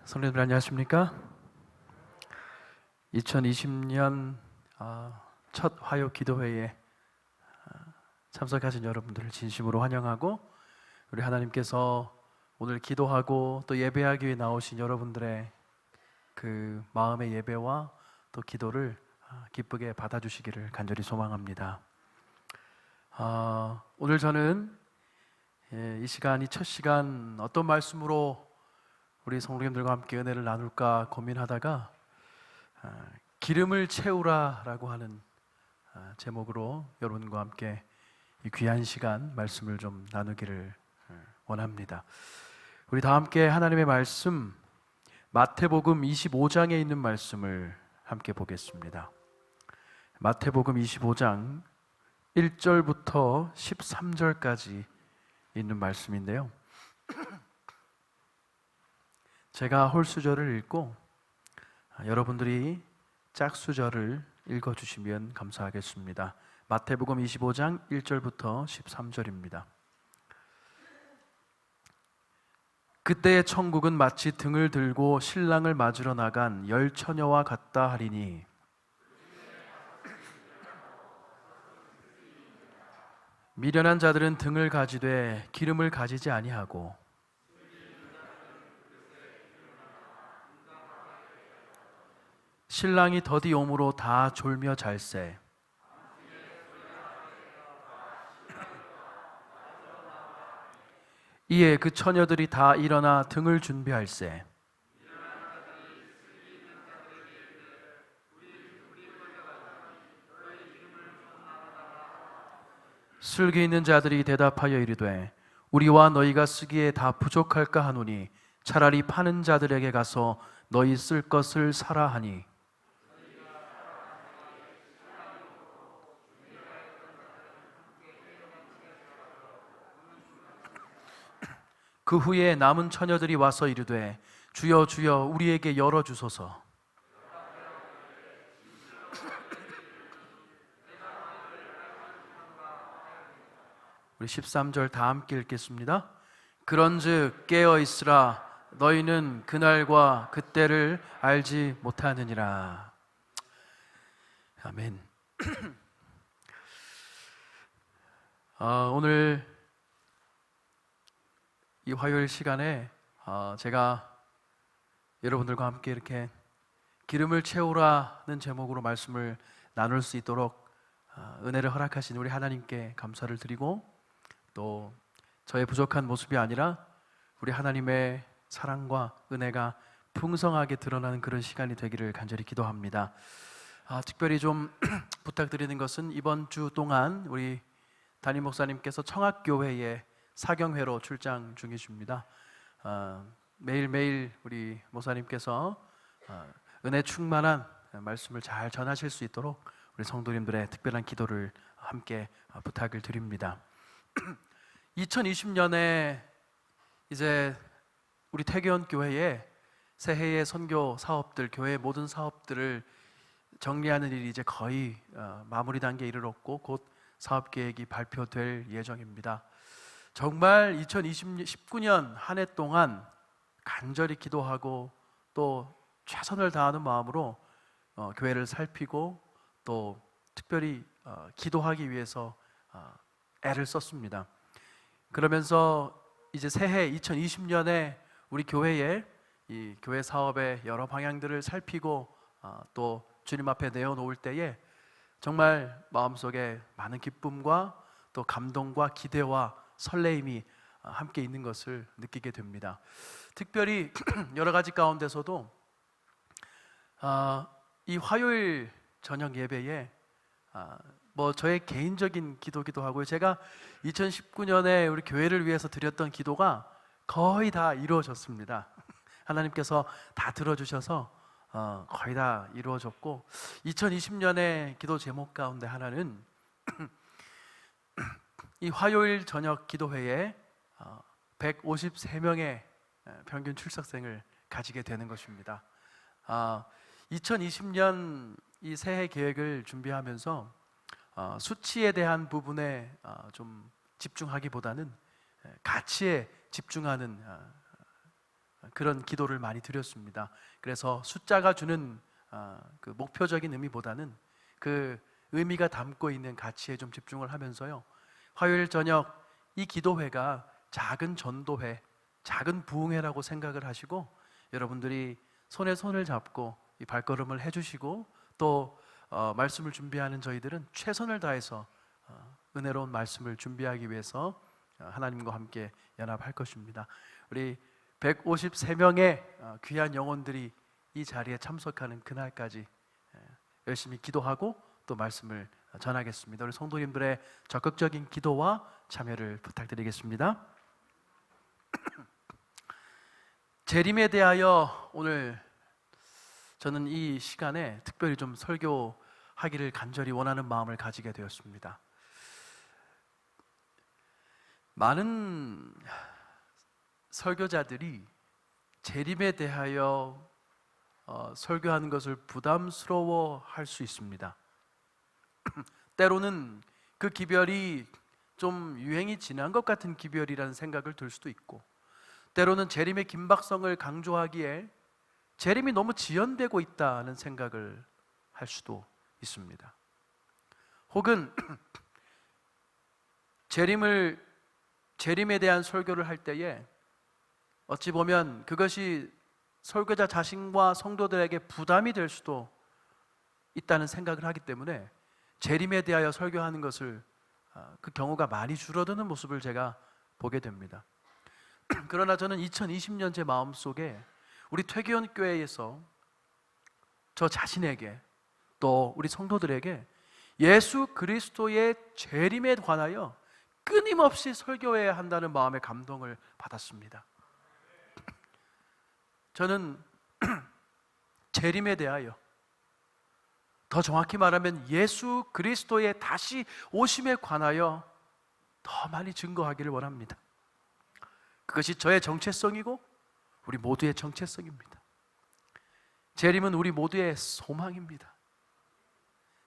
성도님들 안녕하십니까? 2020년 첫 화요 기도회에 참석하신 여러분들을 진심으로 환영하고, 우리 하나님께서 오늘 기도하고 또 예배하기 위해 나오신 여러분들의 그 마음의 예배와 또 기도를 기쁘게 받아주시기를 간절히 소망합니다. 오늘 저는 이 시간이 첫 시간 어떤 말씀으로 우리 성도님들과 함께 은혜를 나눌까 고민하다가 기름을 채우라 라고 하는 제목으로 여러분과 함께 이 귀한 시간 말씀을 좀 나누기를 원합니다. 우리 다 함께 하나님의 말씀 마태복음 25장에 있는 말씀을 함께 보겠습니다. 마태복음 25장 1절부터 13절까지 있는 말씀인데요, 제가 홀수절을 읽고 여러분들이 짝수절을 읽어주시면 감사하겠습니다. 마태복음 25장 1절부터 13절입니다. 그때의 천국은 마치 등을 들고 신랑을 맞으러 나간 열 처녀와 같다 하리니, 미련한 자들은 등을 가지되 기름을 가지지 아니하고, 신랑이 더디 오므로 다 졸며 잘세. 이에 그 처녀들이 다 일어나 등을 준비할세. 슬기 있는 자들이 대답하여 이르되, 우리와 너희가 쓰기에 다 부족할까 하노니 차라리 파는 자들에게 가서 너희 쓸 것을 사라 하니, 그 후에 남은 처녀들이 와서 이르되, 주여 주여 우리에게 열어주소서. 우리 13절 다 함께 읽겠습니다. 그런즉 깨어 있으라, 너희는 그날과 그때를 알지 못하느니라. 아멘. 오늘 이 화요일 시간에 제가 여러분들과 함께 이렇게 기름을 채우라는 제목으로 말씀을 나눌 수 있도록 은혜를 허락하신 우리 하나님께 감사를 드리고, 또 저의 부족한 모습이 아니라 우리 하나님의 사랑과 은혜가 풍성하게 드러나는 그런 시간이 되기를 간절히 기도합니다. 특별히 좀 부탁드리는 것은, 이번 주 동안 우리 담임 목사님께서 청학교회에 사경회로 출장 중이십니다. 매일매일 우리 목사님께서 은혜 충만한 말씀을 잘 전하실 수 있도록 우리 성도님들의 특별한 기도를 함께 부탁을 드립니다. 2020년에 이제 우리 태교원 교회에 새해의 선교 사업들, 교회의 모든 사업들을 정리하는 일이 이제 거의 마무리 단계에 이르렀고, 곧 사업 계획이 발표될 예정입니다. 정말 2019년 한 해 동안 간절히 기도하고 또 최선을 다하는 마음으로 교회를 살피고 또 특별히 기도하기 위해서 애를 썼습니다. 그러면서 이제 새해 2020년에 우리 교회의 이 교회 사업의 여러 방향들을 살피고 또 주님 앞에 내어놓을 때에 정말 마음속에 많은 기쁨과 또 감동과 기대와 설레임이 함께 있는 것을 느끼게 됩니다. 특별히 여러 가지 가운데서도 이 화요일 저녁 예배에 저의 개인적인 기도기도 하고요, 제가 2019년에 우리 교회를 위해서 드렸던 기도가 거의 다 이루어졌습니다. 하나님께서 다 들어주셔서 거의 다 이루어졌고, 2020년의 기도 제목 가운데 하나는 이 화요일 저녁 기도회에 153명의 평균 출석생을 가지게 되는 것입니다. 2020년 이 새해 계획을 준비하면서 수치에 대한 부분에 좀 집중하기보다는 가치에 집중하는 그런 기도를 많이 드렸습니다. 그래서 숫자가 주는 그 목표적인 의미보다는 그 의미가 담고 있는 가치에 좀 집중을 하면서요, 화요일 저녁 이 기도회가 작은 전도회, 작은 부흥회라고 생각을 하시고 여러분들이 손에 손을 잡고 이 발걸음을 해주시고 또 말씀을 준비하는 저희들은 최선을 다해서 은혜로운 말씀을 준비하기 위해서 하나님과 함께 연합할 것입니다. 우리 153명의 귀한 영혼들이 이 자리에 참석하는 그날까지 열심히 기도하고 또 말씀을 전하겠습니다. 우리 성도님들의 적극적인 기도와 참여를 부탁드리겠습니다. 재림에 대하여 오늘 저는 이 시간에 특별히 좀 설교하기를 간절히 원하는 마음을 가지게 되었습니다. 많은 설교자들이 재림에 대하여 설교하는 것을 부담스러워할 수 있습니다. 때로는 그 기별이 좀 유행이 지난 것 같은 기별이라는 생각을 들 수도 있고, 때로는 재림의 긴박성을 강조하기에 재림이 너무 지연되고 있다는 생각을 할 수도 있습니다. 혹은 재림에 대한 설교를 할 때에 어찌 보면 그것이 설교자 자신과 성도들에게 부담이 될 수도 있다는 생각을 하기 때문에 재림에 대하여 설교하는 것을 그 경우가 많이 줄어드는 모습을 제가 보게 됩니다. 그러나 저는 2020년 제 마음속에 우리 퇴교원교회에서 저 자신에게 또 우리 성도들에게 예수 그리스도의 재림에 관하여 끊임없이 설교해야 한다는 마음의 감동을 받았습니다. 저는 재림에 대하여, 더 정확히 말하면 예수 그리스도의 다시 오심에 관하여 더 많이 증거하기를 원합니다. 그것이 저의 정체성이고 우리 모두의 정체성입니다. 재림은 우리 모두의 소망입니다.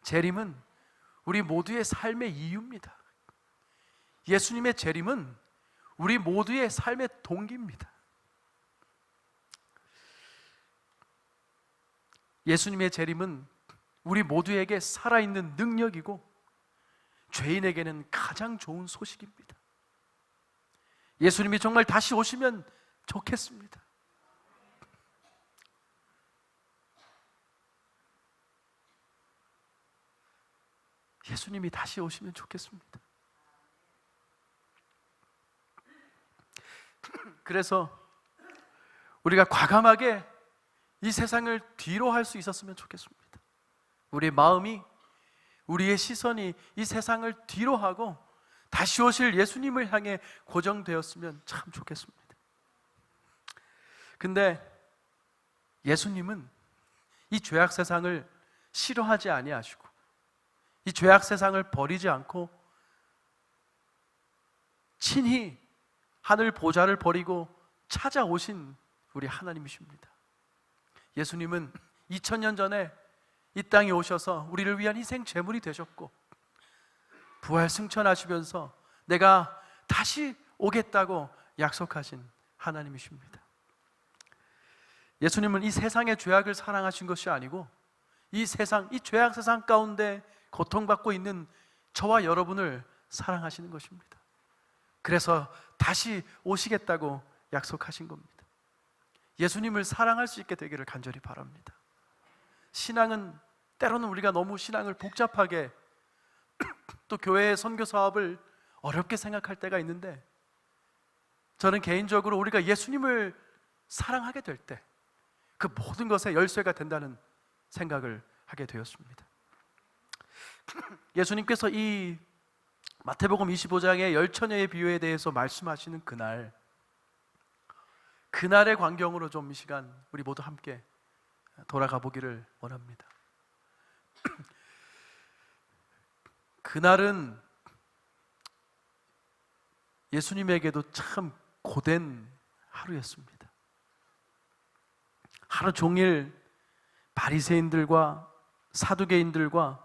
재림은 우리 모두의 삶의 이유입니다. 예수님의 재림은 우리 모두의 삶의 동기입니다. 예수님의 재림은 우리 모두에게 살아있는 능력이고 죄인에게는 가장 좋은 소식입니다. 예수님이 정말 다시 오시면 좋겠습니다. 예수님이 다시 오시면 좋겠습니다. 그래서 우리가 과감하게 이 세상을 뒤로 할 수 있었으면 좋겠습니다. 우리의 마음이, 우리의 시선이 이 세상을 뒤로 하고 다시 오실 예수님을 향해 고정되었으면 참 좋겠습니다. 근데 예수님은 이 죄악 세상을 싫어하지 아니하시고 이 죄악 세상을 버리지 않고 친히 하늘 보좌를 버리고 찾아오신 우리 하나님이십니다. 예수님은 2000년 전에 이 땅에 오셔서 우리를 위한 희생 제물이 되셨고 부활 승천하시면서 내가 다시 오겠다고 약속하신 하나님이십니다. 예수님은 이 세상의 죄악을 사랑하신 것이 아니고 이 죄악 세상 가운데 고통받고 있는 저와 여러분을 사랑하시는 것입니다. 그래서 다시 오시겠다고 약속하신 겁니다. 예수님을 사랑할 수 있게 되기를 간절히 바랍니다. 신앙은 때로는 우리가 너무 신앙을 복잡하게 또 교회의 선교 사업을 어렵게 생각할 때가 있는데, 저는 개인적으로 우리가 예수님을 사랑하게 될 때 그 모든 것의 열쇠가 된다는 생각을 하게 되었습니다. 예수님께서 이 마태복음 25장의 열처녀의 비유에 대해서 말씀하시는 그날의 광경으로 좀 이 시간 우리 모두 함께 돌아가 보기를 원합니다. 그날은 예수님에게도 참 고된 하루였습니다. 하루 종일 바리새인들과 사두개인들과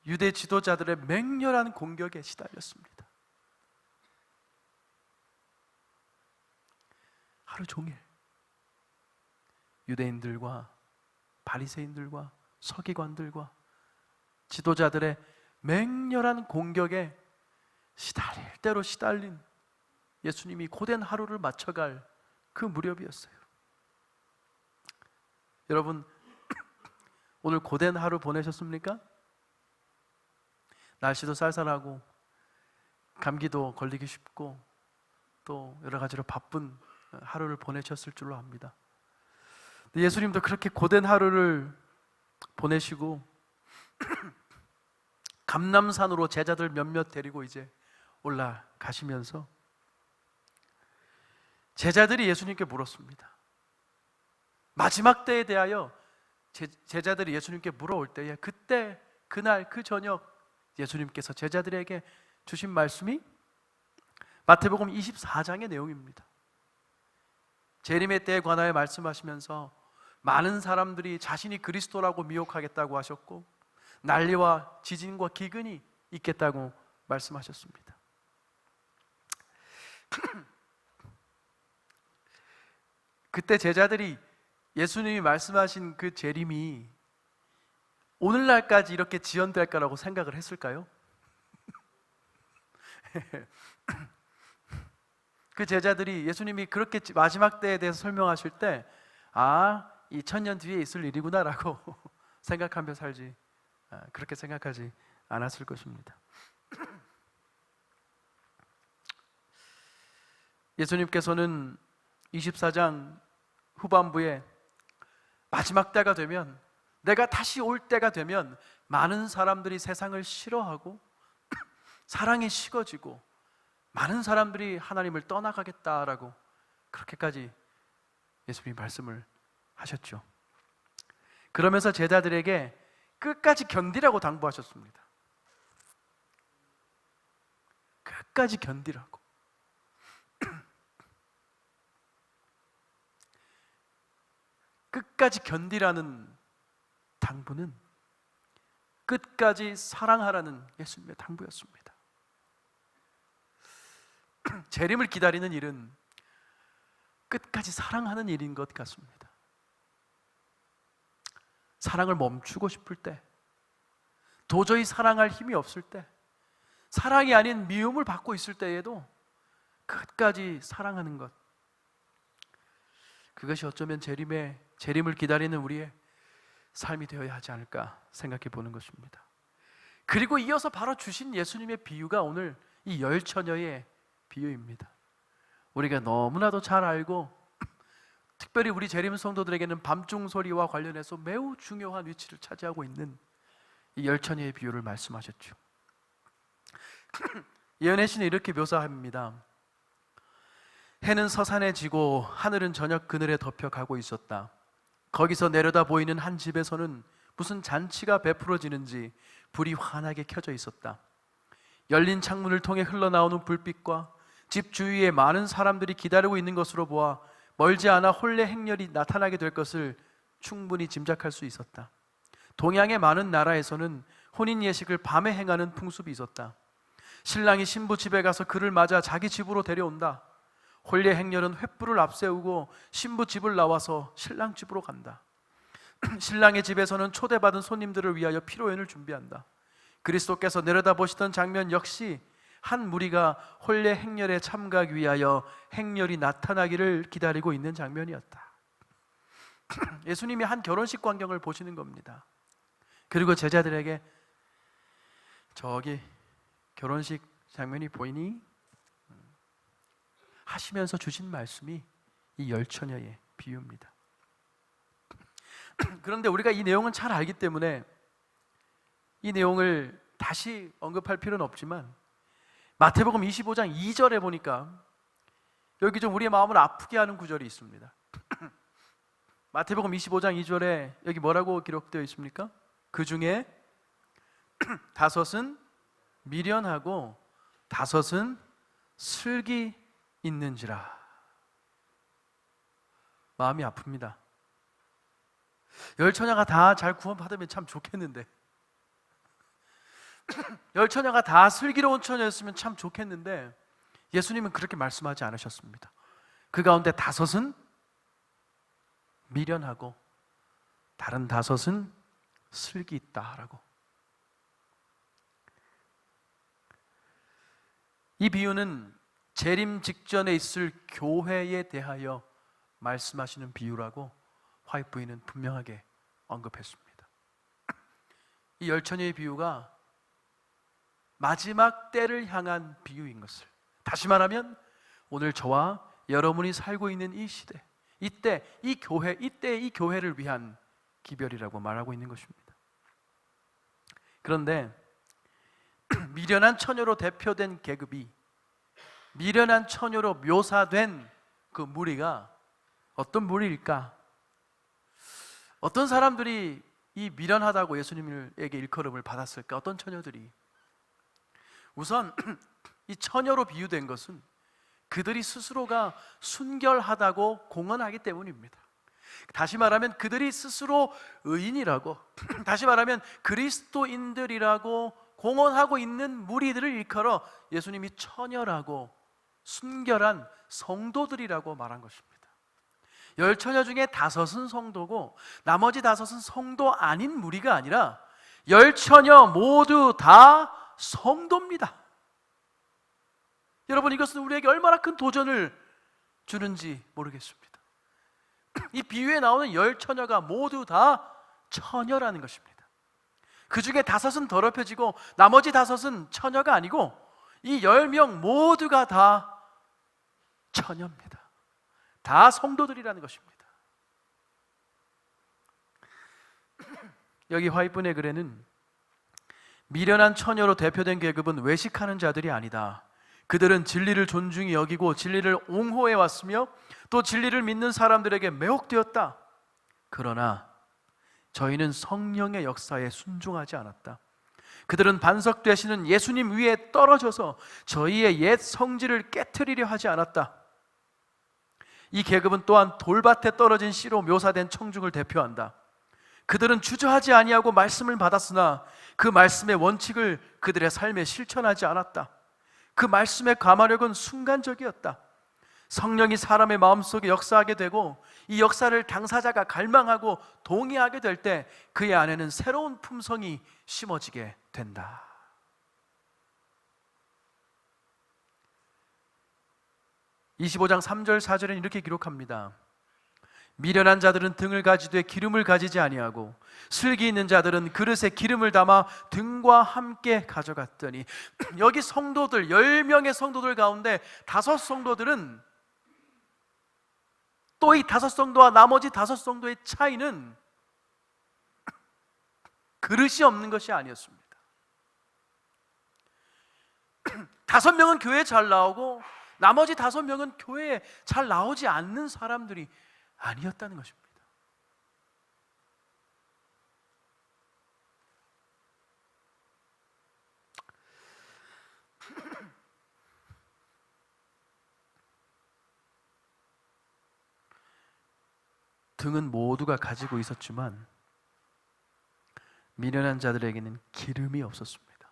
유대 지도자들의 맹렬한 공격에 시달렸습니다. 하루 종일 유대인들과 바리새인들과 서기관들과 지도자들의 맹렬한 공격에 시달릴 대로 시달린 예수님이 고된 하루를 맞춰갈 그 무렵이었어요. 여러분, 오늘 고된 하루 보내셨습니까? 날씨도 쌀쌀하고 감기도 걸리기 쉽고 또 여러 가지로 바쁜 하루를 보내셨을 줄로 압니다. 예수님도 그렇게 고된 하루를 보내시고 감람산으로 제자들 몇몇 데리고 이제 올라가시면서 제자들이 예수님께 물었습니다. 마지막 때에 대하여 제자들이 예수님께 물어올 때에 그때 그날 그 저녁 예수님께서 제자들에게 주신 말씀이 마태복음 24장의 내용입니다. 재림의 때에 관하여 말씀하시면서 많은 사람들이 자신이 그리스도라고 미혹하겠다고 하셨고 난리와 지진과 기근이 있겠다고 말씀하셨습니다. 그때 제자들이 예수님이 말씀하신 그 재림이 오늘날까지 이렇게 지연될 거라고 생각을 했을까요? 그 제자들이 예수님이 그렇게 마지막 때에 대해서 설명하실 때 이 천년 뒤에 있을 일이구나 라고 생각하며 살지 그렇게 생각하지 않았을 것입니다. 예수님께서는 24장 후반부에 마지막 때가 되면, 내가 다시 올 때가 되면 많은 사람들이 세상을 싫어하고 사랑이 식어지고 많은 사람들이 하나님을 떠나가겠다라고 그렇게까지 예수님이 말씀을 하셨죠. 그러면서 제자들에게 끝까지 견디라고 당부하셨습니다. 끝까지 견디라고. 끝까지 견디라는 당부는 끝까지 사랑하라는 예수님의 당부였습니다. 재림을 기다리는 일은 끝까지 사랑하는 일인 것 같습니다. 사랑을 멈추고 싶을 때, 도저히 사랑할 힘이 없을 때, 사랑이 아닌 미움을 받고 있을 때에도 끝까지 사랑하는 것, 그것이 어쩌면 재림을 기다리는 우리의 삶이 되어야 하지 않을까 생각해 보는 것입니다. 그리고 이어서 바로 주신 예수님의 비유가 오늘 이 열 처녀의 비유입니다. 우리가 너무나도 잘 알고 특별히 우리 재림 성도들에게는 밤중 소리와 관련해서 매우 중요한 위치를 차지하고 있는 이 열 처녀의 비유를 말씀하셨죠. 예언의 신은 이렇게 묘사합니다. 해는 서산에 지고 하늘은 저녁 그늘에 덮여가고 있었다. 거기서 내려다 보이는 한 집에서는 무슨 잔치가 베풀어지는지 불이 환하게 켜져 있었다. 열린 창문을 통해 흘러나오는 불빛과 집 주위에 많은 사람들이 기다리고 있는 것으로 보아 멀지 않아 혼례 행렬이 나타나게 될 것을 충분히 짐작할 수 있었다. 동양의 많은 나라에서는 혼인 예식을 밤에 행하는 풍습이 있었다. 신랑이 신부 집에 가서 그를 맞아 자기 집으로 데려온다. 혼례 행렬은 횃불을 앞세우고 신부 집을 나와서 신랑 집으로 간다. 신랑의 집에서는 초대받은 손님들을 위하여 피로연을 준비한다. 그리스도께서 내려다보시던 장면 역시 한 무리가 혼례 행렬에 참가하기 위하여 행렬이 나타나기를 기다리고 있는 장면이었다. 예수님이 한 결혼식 광경을 보시는 겁니다. 그리고 제자들에게 저기 결혼식 장면이 보이니? 하시면서 주신 말씀이 이 열 처녀의 비유입니다. 그런데 우리가 이 내용은 잘 알기 때문에 이 내용을 다시 언급할 필요는 없지만 마태복음 25장 2절에 보니까 여기 좀 우리의 마음을 아프게 하는 구절이 있습니다. 마태복음 25장 2절에 여기 뭐라고 기록되어 있습니까? 그 중에 5은 미련하고 5은 슬기 있는지라. 마음이 아픕니다. 열 처녀가 다 잘 구원받으면 참 좋겠는데, 열 처녀가 다 슬기로운 처녀였으면 참 좋겠는데 예수님은 그렇게 말씀하지 않으셨습니다. 그 가운데 5은 미련하고 다른 5은 슬기 있다라고. 이 비유는 재림 직전에 있을 교회에 대하여 말씀하시는 비유라고 화이트 부인은 분명하게 언급했습니다. 이 열처녀의 비유가 마지막 때를 향한 비유인 것을, 다시 말하면 오늘 저와 여러분이 살고 있는 이 시대, 이때 이 교회, 이때 이 교회를 위한 기별이라고 말하고 있는 것입니다. 그런데 미련한 처녀로 대표된 계급이, 미련한 처녀로 묘사된 그 무리가 어떤 무리일까? 어떤 사람들이 이 미련하다고 예수님에게 일컬음을 받았을까? 어떤 처녀들이? 우선 이 처녀로 비유된 것은 그들이 스스로가 순결하다고 공언하기 때문입니다. 다시 말하면 그들이 스스로 의인이라고, 다시 말하면 그리스도인들이라고 공언하고 있는 무리들을 일컬어 예수님이 처녀라고, 순결한 성도들이라고 말한 것입니다. 10처녀 중에 5은 성도고 나머지 5은 성도 아닌 무리가 아니라 10처녀 모두 다 성도입니다. 여러분, 이것은 우리에게 얼마나 큰 도전을 주는지 모르겠습니다. 이 비유에 나오는 10처녀가 모두 다 처녀라는 것입니다. 그 중에 5은 더럽혀지고 나머지 5은 처녀가 아니고 이 10명 모두가 다 처녀입니다. 다 성도들이라는 것입니다. 여기 화이트분의 글에는 미련한 처녀로 대표된 계급은 외식하는 자들이 아니다. 그들은 진리를 존중히 여기고 진리를 옹호해 왔으며 또 진리를 믿는 사람들에게 매혹되었다. 그러나 저희는 성령의 역사에 순종하지 않았다. 그들은 반석되시는 예수님 위에 떨어져서 저희의 옛 성질을 깨트리려 하지 않았다. 이 계급은 또한 돌밭에 떨어진 씨로 묘사된 청중을 대표한다. 그들은 주저하지 아니하고 말씀을 받았으나 그 말씀의 원칙을 그들의 삶에 실천하지 않았다. 그 말씀의 가마력은 순간적이었다. 성령이 사람의 마음속에 역사하게 되고 이 역사를 당사자가 갈망하고 동의하게 될 때 그의 안에는 새로운 품성이 심어지게 된다. (25장 3절 4절에는) 이렇게 기록합니다. 미련한 자들은 등을 가지되 기름을 가지지 아니하고 슬기 있는 자들은 그릇에 기름을 담아 등과 함께 가져갔더니, 여기 성도들 10명의 성도들 가운데 5 성도들은, 또 이 5 성도와 나머지 5 성도의 차이는 그릇이 없는 것이 아니었습니다. 5명은 교회에 잘 나오고 나머지 5명은 교회에 잘 나오지 않는 사람들이 아니었다는 것입니다. 등은 모두가 가지고 있었지만 미련한 자들에게는 기름이 없었습니다.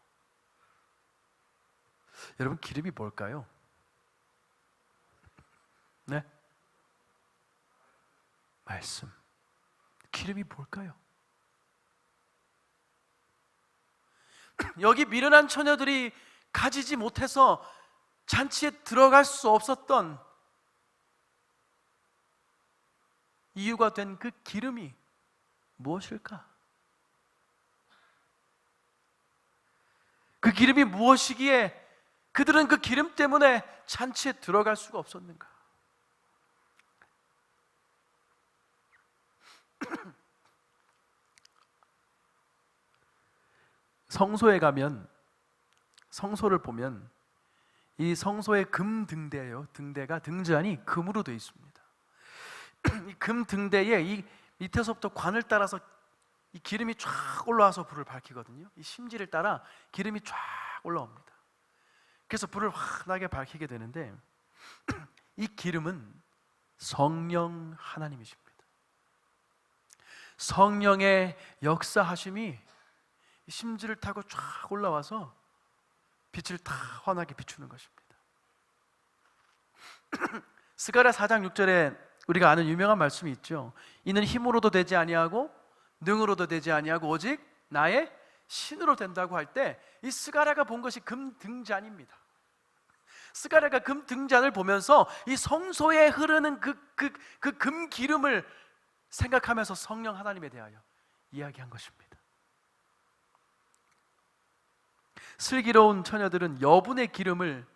여러분, 기름이 뭘까요? 네? 말씀. 기름이 뭘까요? 여기 미련한 처녀들이 가지지 못해서 잔치에 들어갈 수 없었던 이유가 된 그 기름이 무엇일까? 그 기름이 무엇이기에 그들은 그 기름 때문에 잔치에 들어갈 수가 없었는가? 성소에 가면, 성소를 보면 이 성소의 금 등대예요. 등대가, 등잔이 금으로 되어 있습니다. 이 금 등대에 이 밑에서부터 관을 따라서 이 기름이 쫙 올라와서 불을 밝히거든요. 이 심지를 따라 기름이 쫙 올라옵니다. 그래서 불을 환하게 밝히게 되는데 이 기름은 성령 하나님이십니다. 성령의 역사하심이 심지를 타고 쫙 올라와서 빛을 다 환하게 비추는 것입니다. 스가랴 4장 6절에 우리가 아는 유명한 말씀이 있죠. 이는 힘으로도 되지 아니하고 능으로도 되지 아니하고 오직 나의 신으로 된다고 할 때, 이 스가랴가 본 것이 금등잔입니다. 스가랴가 금등잔을 보면서 이 성소에 흐르는 그 금기름을 생각하면서 성령 하나님에 대하여 이야기한 것입니다. 슬기로운 처녀들은 여분의 기름을,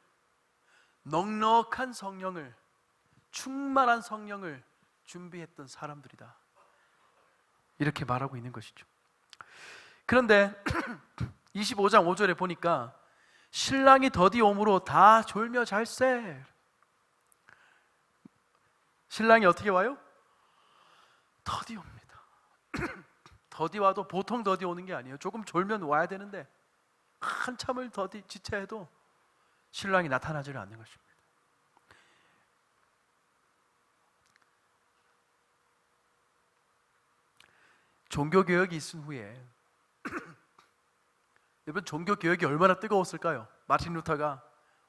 넉넉한 성령을, 충만한 성령을 준비했던 사람들이다, 이렇게 말하고 있는 것이죠. 그런데 25장 5절에 보니까 신랑이 더디 오므로 다 졸며 잘세. 신랑이 어떻게 와요? 더디 옵니다. 더디 와도 보통 더디 오는 게 아니에요. 조금 졸면 와야 되는데 한참을 더디 지체해도 신랑이 나타나지를 않는 것입니다. 종교개혁이 있은 후에 여러분, 종교개혁이 얼마나 뜨거웠을까요? 마틴 루터가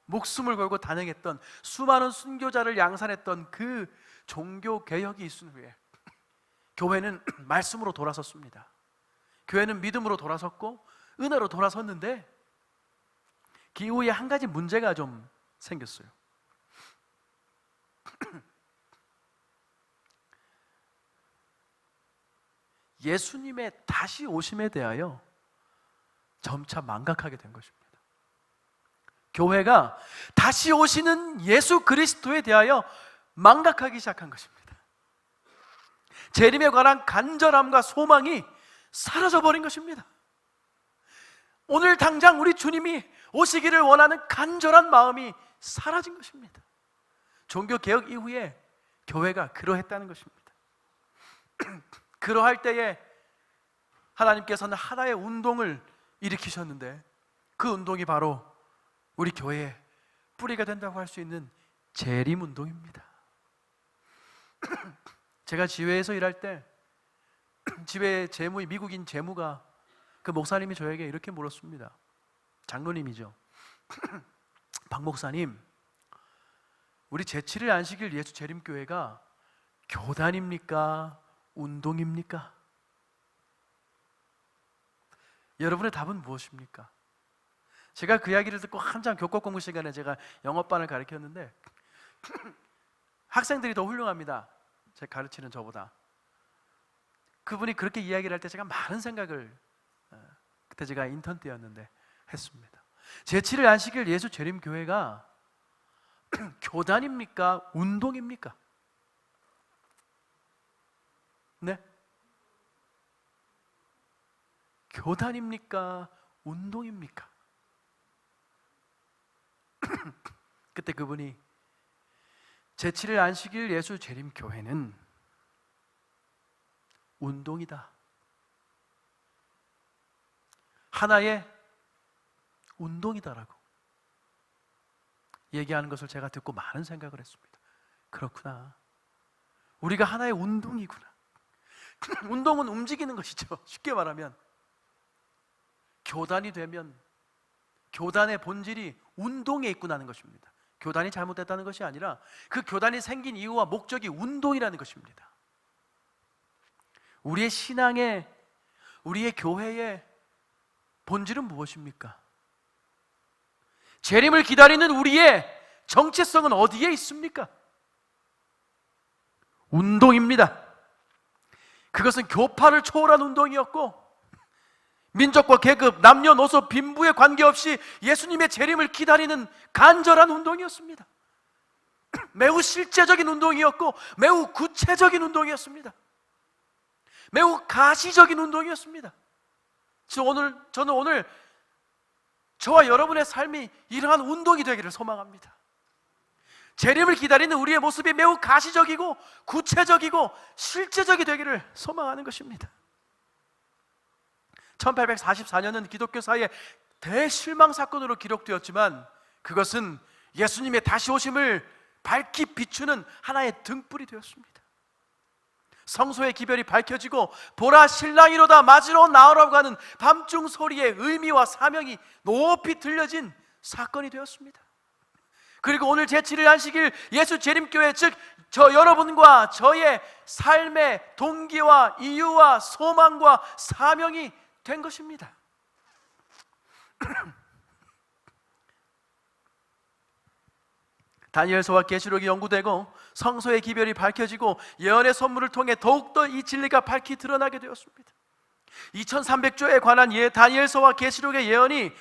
목숨을 걸고 단행했던, 수많은 순교자를 양산했던 그 종교개혁이 있은 후에 교회는 말씀으로 돌아섰습니다. 교회는 믿음으로 돌아섰고 은혜로 돌아섰는데, 그 이후에 한 가지 문제가 좀 생겼어요. 예수님의 다시 오심에 대하여 점차 망각하게 된 것입니다. 교회가 다시 오시는 예수 그리스도에 대하여 망각하기 시작한 것입니다. 재림에 관한 간절함과 소망이 사라져버린 것입니다. 오늘 당장 우리 주님이 오시기를 원하는 간절한 마음이 사라진 것입니다. 종교개혁 이후에 교회가 그러했다는 것입니다. 그러할 때에 하나님께서는 하나의 운동을 일으키셨는데, 그 운동이 바로 우리 교회의 뿌리가 된다고 할 수 있는 재림운동입니다. 제가 지회에서 일할 때 지회 재무의 미국인 재무가, 그 목사님이 저에게 이렇게 물었습니다. 장로님이죠. 박 목사님, 우리 제7일 안식일 예수 재림교회가 교단입니까? 운동입니까? 여러분의 답은 무엇입니까? 제가 그 이야기를 듣고 한참 교과 공부 시간에 제가 영어반을 가르쳤는데 학생들이 더 훌륭합니다. 제가 가르치는 저보다. 그분이 그렇게 이야기를 할 때 제가 많은 생각을, 그때 제가 인턴 때였는데 했습니다. 제7일 안식일 예수 재림교회가 교단입니까? 운동입니까? 네? 교단입니까? 운동입니까? 그때 그분이 제7일 안식일 예수 재림교회는 운동이다, 하나의 운동이다라고 얘기하는 것을 제가 듣고 많은 생각을 했습니다. 그렇구나, 우리가 하나의 운동이구나. 운동은 움직이는 것이죠. 쉽게 말하면 교단이 되면 교단의 본질이 운동에 있구나는 것입니다. 교단이 잘못됐다는 것이 아니라 그 교단이 생긴 이유와 목적이 운동이라는 것입니다. 우리의 신앙의, 우리의 교회의 본질은 무엇입니까? 재림을 기다리는 우리의 정체성은 어디에 있습니까? 운동입니다. 그것은 교파를 초월한 운동이었고, 민족과 계급, 남녀노소, 빈부에 관계없이 예수님의 재림을 기다리는 간절한 운동이었습니다. 매우 실제적인 운동이었고, 매우 구체적인 운동이었습니다. 매우 가시적인 운동이었습니다. 저는 오늘 저와 여러분의 삶이 이러한 운동이 되기를 소망합니다. 재림을 기다리는 우리의 모습이 매우 가시적이고 구체적이고 실제적이 되기를 소망하는 것입니다. 1844년은 기독교사의 대실망 사건으로 기록되었지만, 그것은 예수님의 다시 오심을 밝히 비추는 하나의 등불이 되었습니다. 성소의 기별이 밝혀지고 보라 신랑이로다 맞으러 나오라고 하는 밤중 소리의 의미와 사명이 높이 들려진 사건이 되었습니다. 그리고 오늘 제7일 안식일 예수 재림교회, 즉 저 여러분과 저의 삶의 동기와 이유와 소망과 사명이 된 것입니다. 다니엘서와 계시록이 연구되고 성소의 기별이 밝혀지고 예언의 선물을 통해 더욱더 이 진리가 밝히 드러나게 되었습니다. 2300조에 관한 다니엘서와 계시록의 예언이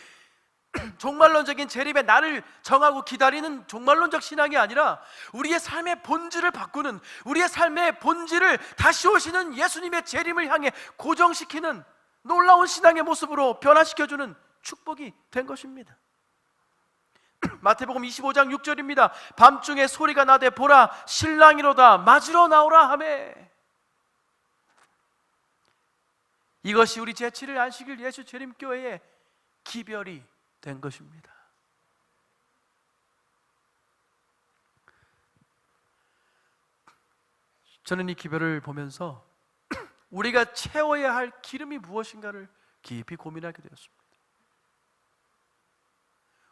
종말론적인 재림의 날을 정하고 기다리는 종말론적 신앙이 아니라 우리의 삶의 본질을 바꾸는, 우리의 삶의 본질을 다시 오시는 예수님의 재림을 향해 고정시키는 놀라운 신앙의 모습으로 변화시켜주는 축복이 된 것입니다. 마태복음 25장 6절입니다. 밤중에 소리가 나되 보라 신랑이로다 맞으러 나오라 하매. 이것이 우리 제7일 안식일 예수 재림교회의 기별이 된 것입니다. 저는 이 기별을 보면서 우리가 채워야 할 기름이 무엇인가를 깊이 고민하게 되었습니다.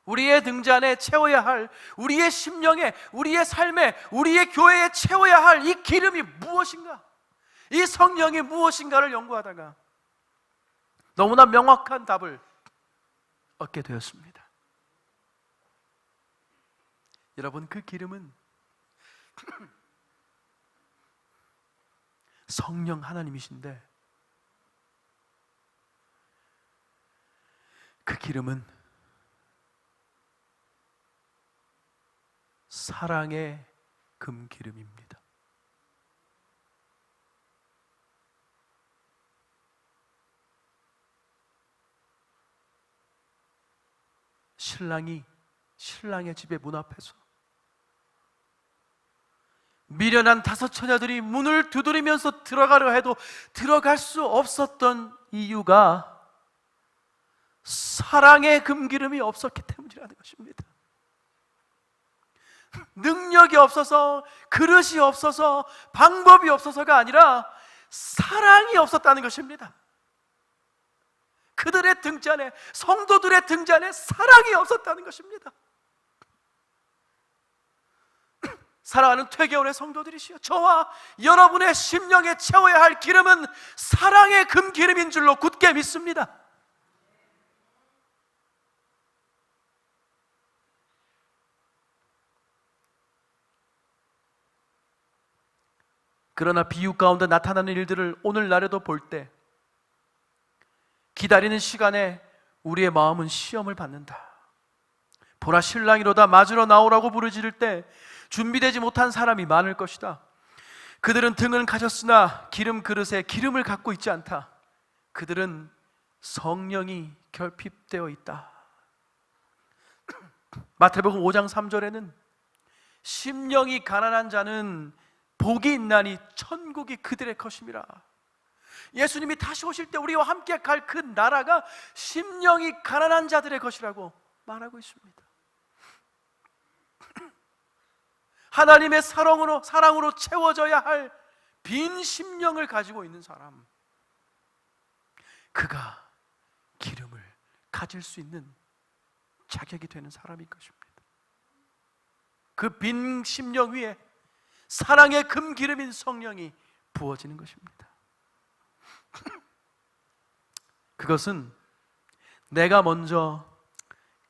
우리의 등잔에 채워야 할, 우리의 심령에, 우리의 삶에, 우리의 교회에 채워야 할 이 기름이 무엇인가, 이 성령이 무엇인가를 연구하다가 너무나 명확한 답을 얻게 되었습니다. 여러분, 그 기름은 성령 하나님이신데, 그 기름은 사랑의 금기름입니다. 신랑이 신랑의 집의 문 앞에서 미련한 5 처녀들이 문을 두드리면서 들어가려 해도 들어갈 수 없었던 이유가 사랑의 금기름이 없었기 때문이라는 것입니다. 능력이 없어서, 그릇이 없어서, 방법이 없어서가 아니라 사랑이 없었다는 것입니다. 그들의 등잔에, 성도들의 등잔에 사랑이 없었다는 것입니다. 사랑하는 퇴계원의 성도들이시여, 저와 여러분의 심령에 채워야 할 기름은 사랑의 금기름인 줄로 굳게 믿습니다. 그러나 비유 가운데 나타나는 일들을 오늘날에도 볼 때 기다리는 시간에 우리의 마음은 시험을 받는다. 보라 신랑이로다 맞으러 나오라고 부르짖을 때 준비되지 못한 사람이 많을 것이다. 그들은 등은 가졌으나 기름 그릇에 기름을 갖고 있지 않다. 그들은 성령이 결핍되어 있다. 마태복음 5장 3절에는 심령이 가난한 자는 복이 있나니 천국이 그들의 것임이라. 예수님이 다시 오실 때 우리와 함께 갈 그 나라가 심령이 가난한 자들의 것이라고 말하고 있습니다. 하나님의 사랑으로 채워져야 할 빈 심령을 가지고 있는 사람, 그가 기름을 가질 수 있는 자격이 되는 사람인 것입니다. 그 빈 심령 위에 사랑의 금기름인 성령이 부어지는 것입니다. 그것은 내가 먼저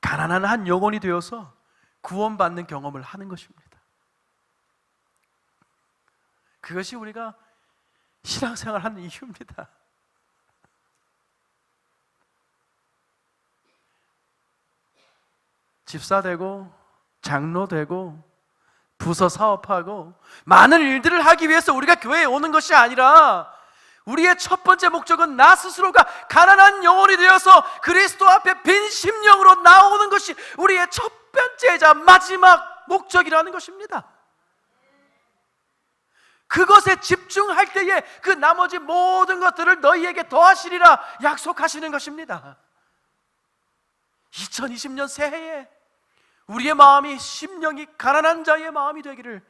가난한 한 영혼이 되어서 구원받는 경험을 하는 것입니다. 그것이 우리가 신앙생활 하는 이유입니다. 집사 되고 장로 되고 부서 사업하고 많은 일들을 하기 위해서 우리가 교회에 오는 것이 아니라 우리의 첫 번째 목적은 나 스스로가 가난한 영혼이 되어서 그리스도 앞에 빈 심령으로 나오는 것이 우리의 첫 번째이자 마지막 목적이라는 것입니다. 그것에 집중할 때에 그 나머지 모든 것들을 너희에게 더하시리라 약속하시는 것입니다. 2020년 새해에 우리의 마음이 심령이 가난한 자의 마음이 되기를,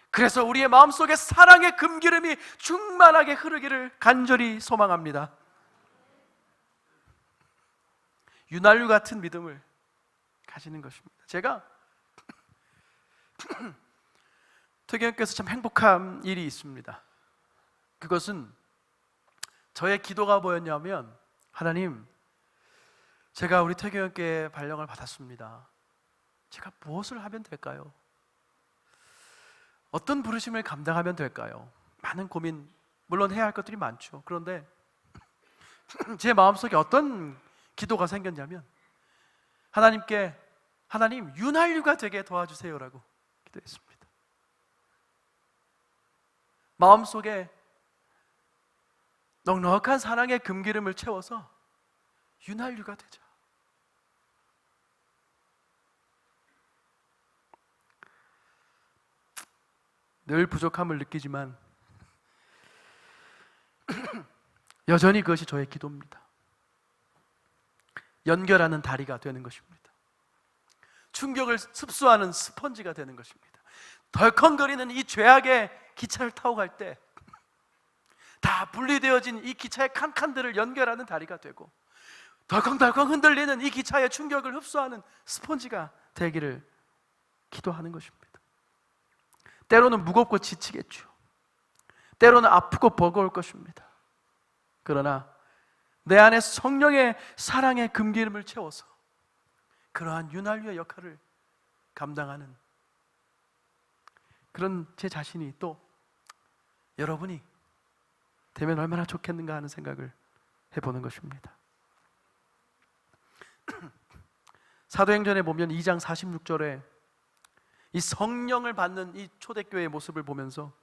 그래서 우리의 마음속에 사랑의 금기름이 충만하게 흐르기를 간절히 소망합니다. 윤활유 같은 믿음을 가지는 것입니다. 제가 태교형께서 참 행복한 일이 있습니다. 그것은 저의 기도가 뭐였냐면, 하나님, 제가 우리 태교형께 발령을 받았습니다. 제가 무엇을 하면 될까요? 어떤 부르심을 감당하면 될까요? 많은 고민, 물론 해야 할 것들이 많죠. 그런데 제 마음속에 어떤 기도가 생겼냐면, 하나님께, 하나님, 윤활유가 되게 도와주세요라고 기도했습니다. 마음속에 넉넉한 사랑의 금기름을 채워서 윤활유가 되자. 늘 부족함을 느끼지만 여전히 그것이 저의 기도입니다. 연결하는 다리가 되는 것입니다. 충격을 습수하는 스펀지가 되는 것입니다. 덜컹거리는 이 죄악의 기차를 타고 갈 때 다 분리되어진 이 기차의 칸칸들을 연결하는 다리가 되고, 덜컹덜컹 흔들리는 이 기차의 충격을 흡수하는 스펀지가 되기를 기도하는 것입니다. 때로는 무겁고 지치겠죠. 때로는 아프고 버거울 것입니다. 그러나 내 안에 성령의 사랑의 금기름을 채워서 그러한 윤활유의 역할을 감당하는 그런 제 자신이 또 여러분이 되면 얼마나 좋겠는가 하는 생각을 해보는 것입니다. 사도행전에 보면 2장 46절에 이 성령을 받는 이 초대교회의 모습을 보면서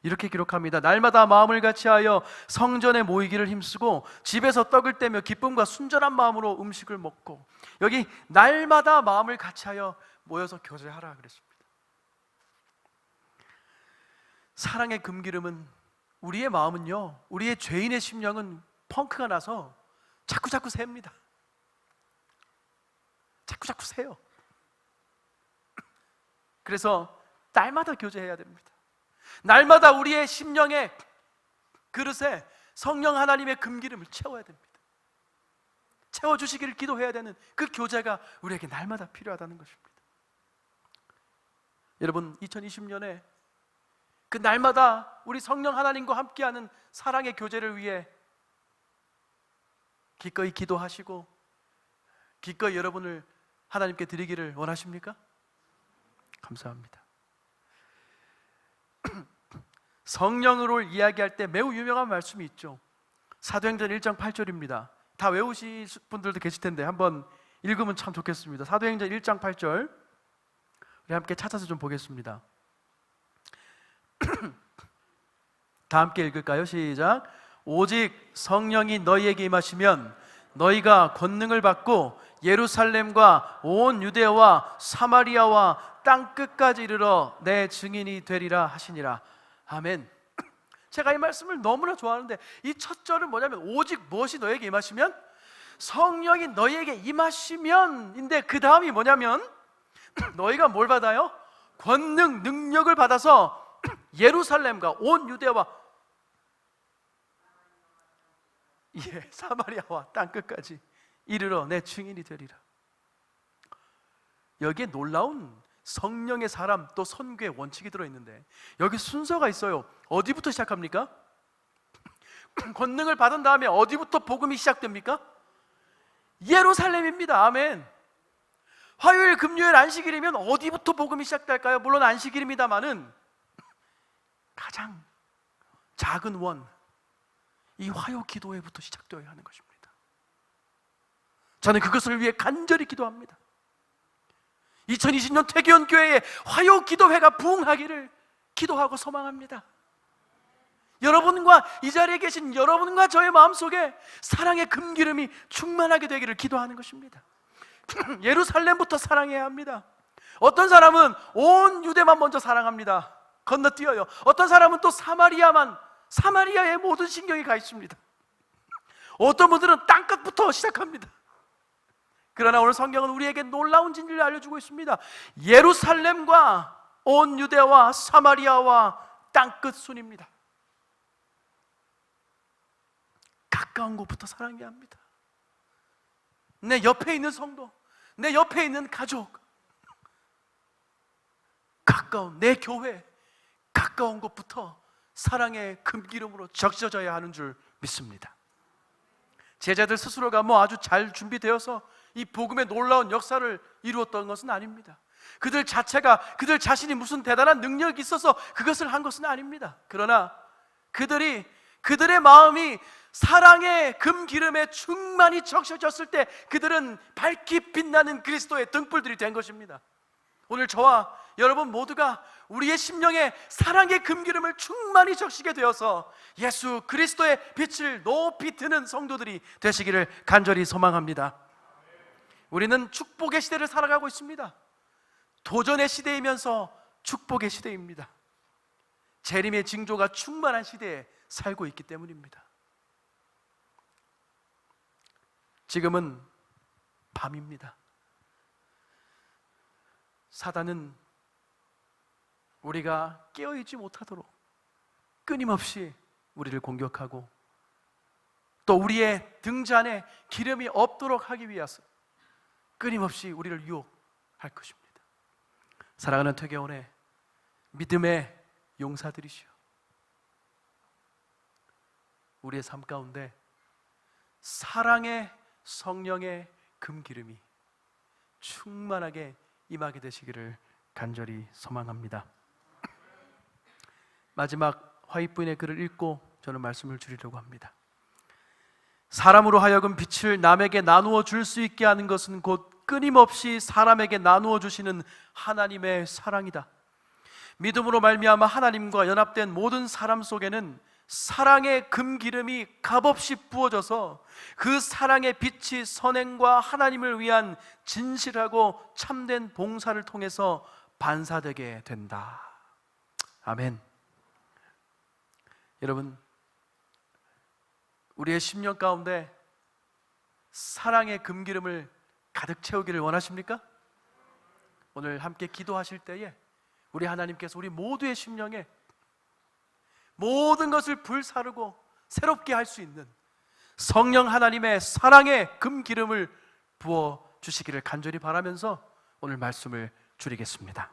이렇게 기록합니다. 날마다 마음을 같이하여 성전에 모이기를 힘쓰고 집에서 떡을 떼며 기쁨과 순전한 마음으로 음식을 먹고, 여기 날마다 마음을 같이하여 모여서 교제하라 그랬습니다. 사랑의 금기름은, 우리의 마음은요, 우리의 죄인의 심령은 펑크가 나서 자꾸자꾸 셉니다. 자꾸자꾸 세요. 그래서 날마다 교제해야 됩니다. 날마다 우리의 심령의 그릇에 성령 하나님의 금기름을 채워야 됩니다. 채워주시기를 기도해야 되는 그 교제가 우리에게 날마다 필요하다는 것입니다. 여러분, 2020년에 그 날마다 우리 성령 하나님과 함께하는 사랑의 교제를 위해 기꺼이 기도하시고 기꺼이 여러분을 하나님께 드리기를 원하십니까? 감사합니다. 성령으로 이야기할 때 매우 유명한 말씀이 있죠. 사도행전 1장 8절입니다. 다 외우실 분들도 계실 텐데 한번 읽으면 참 좋겠습니다. 사도행전 1장 8절 우리 함께 찾아서 좀 보겠습니다. 다 함께 읽을까요? 시작. 오직 성령이 너희에게 임하시면 너희가 권능을 받고 예루살렘과 온 유대와 사마리아와 땅 끝까지 이르러 내 증인이 되리라 하시니라. 아멘. 제가 이 말씀을 너무나 좋아하는데 이 첫 절은 뭐냐면, 오직 무엇이 너희에게 임하시면, 성령이 너희에게 임하시면인데 그 다음이 뭐냐면 너희가 뭘 받아요? 권능, 능력을 받아서 예루살렘과 온 유대와 사마리아와 땅 끝까지 이르러 내 증인이 되리라. 여기에 놀라운 성령의 사람 또 선교의 원칙이 들어있는데 여기 순서가 있어요. 어디부터 시작합니까? 권능을 받은 다음에 어디부터 복음이 시작됩니까? 예루살렘입니다. 아멘. 화요일, 금요일, 안식일이면 어디부터 복음이 시작될까요? 물론 안식일입니다마는 가장 작은 원, 이 화요 기도회부터 시작되어야 하는 것입니다. 저는 그것을 위해 간절히 기도합니다. 2020년 태교원교회의 화요 기도회가 부흥하기를 기도하고 소망합니다. 여러분과 이 자리에 계신 여러분과 저의 마음속에 사랑의 금기름이 충만하게 되기를 기도하는 것입니다. 예루살렘부터 사랑해야 합니다. 어떤 사람은 온 유대만 먼저 사랑합니다. 건너뛰어요. 어떤 사람은 또 사마리아의 모든 신경이 가 있습니다. 어떤 분들은 땅끝부터 시작합니다. 그러나 오늘 성경은 우리에게 놀라운 진리를 알려주고 있습니다. 예루살렘과 온 유대와 사마리아와 땅끝 순입니다. 가까운 곳부터 사랑해야 합니다. 내 옆에 있는 성도, 내 옆에 있는 가족, 가까운 내 교회, 가까운 곳부터 사랑의 금기름으로 적셔져야 하는 줄 믿습니다. 제자들 스스로가 아주 잘 준비되어서 이 복음의 놀라운 역사를 이루었던 것은 아닙니다. 그들 자신이 무슨 대단한 능력이 있어서 그것을 한 것은 아닙니다. 그러나 그들의 마음이 사랑의 금기름에 충만히 적셔졌을 때 그들은 밝게 빛나는 그리스도의 등불들이 된 것입니다. 오늘 저와 여러분 모두가 우리의 심령에 사랑의 금기름을 충만히 적시게 되어서 예수 그리스도의 빛을 높이 드는 성도들이 되시기를 간절히 소망합니다. 우리는 축복의 시대를 살아가고 있습니다. 도전의 시대이면서 축복의 시대입니다. 재림의 징조가 충만한 시대에 살고 있기 때문입니다. 지금은 밤입니다. 사단은 우리가 깨어있지 못하도록 끊임없이 우리를 공격하고 또 우리의 등잔에 기름이 없도록 하기 위해서 끊임없이 우리를 유혹할 것입니다. 사랑하는 퇴계원의 믿음의 용사들이시여, 우리의 삶 가운데 사랑의 성령의 금기름이 충만하게 임하게 되시기를 간절히 소망합니다. 마지막 화이트부인의 글을 읽고 저는 말씀을 드리려고 합니다. 사람으로 하여금 빛을 남에게 나누어 줄 수 있게 하는 것은 곧 끊임없이 사람에게 나누어 주시는 하나님의 사랑이다. 믿음으로 말미암아 하나님과 연합된 모든 사람 속에는 사랑의 금기름이 값없이 부어져서 그 사랑의 빛이 선행과 하나님을 위한 진실하고 참된 봉사를 통해서 반사되게 된다. 아멘. 여러분, 우리의 심령 가운데 사랑의 금기름을 가득 채우기를 원하십니까? 오늘 함께 기도하실 때에 우리 하나님께서 우리 모두의 심령에 모든 것을 불사르고 새롭게 할 수 있는 성령 하나님의 사랑의 금기름을 부어 주시기를 간절히 바라면서 오늘 말씀을 줄이겠습니다.